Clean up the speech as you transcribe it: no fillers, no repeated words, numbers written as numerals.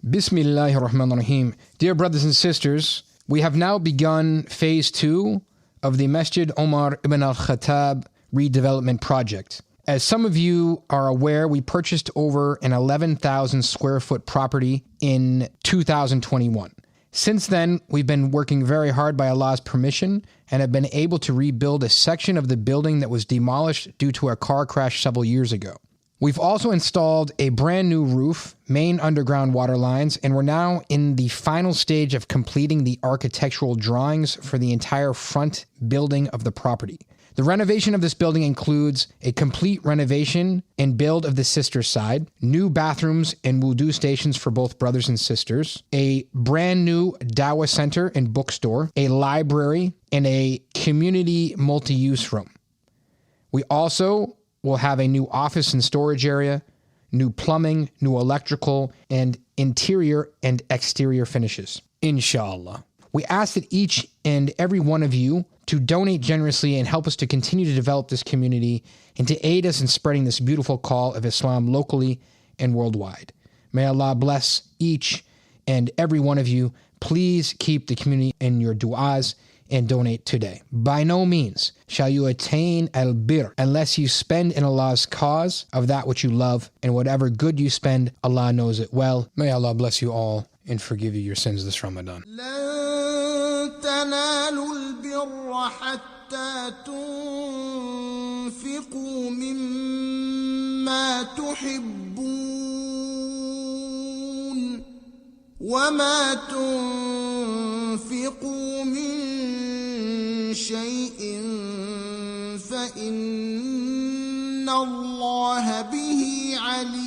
Bismillahir Rahmanir Rahim. Dear brothers and sisters, we have now begun phase 2 of the Masjid Umar Ibn Al-Khattab redevelopment project. As some of you are aware, we purchased over an 11,000 square foot property in 2021. Since then, we've been working very hard by Allah's permission and have been able to rebuild a section of the building that was demolished due to a car crash several years ago. We've also installed a brand new roof, main underground water lines, and we're now in the final stage of completing the architectural drawings for the entire front building of the property. The renovation of this building includes a complete renovation and build of the sister side, new bathrooms and wudu stations for both brothers and sisters, a brand new dawah center and bookstore, a library, and a community multi-use room. We also will have a new office and storage area, new plumbing, new electrical, and interior and exterior finishes. Inshallah. We ask that each and every one of you to donate generously and help us to continue to develop this community and to aid us in spreading this beautiful call of Islam locally and worldwide. May Allah bless each and every one of you. Please keep the community in your du'as and donate today. By no means shall you attain al-bir unless you spend in Allah's cause of that which you love, and whatever good you spend, Allah knows it well. May Allah bless you all and forgive you your sins this Ramadan. تنالوا البر حتى تنفقوا مما تحبون وما تنفقوا من شيء فإن الله به عليم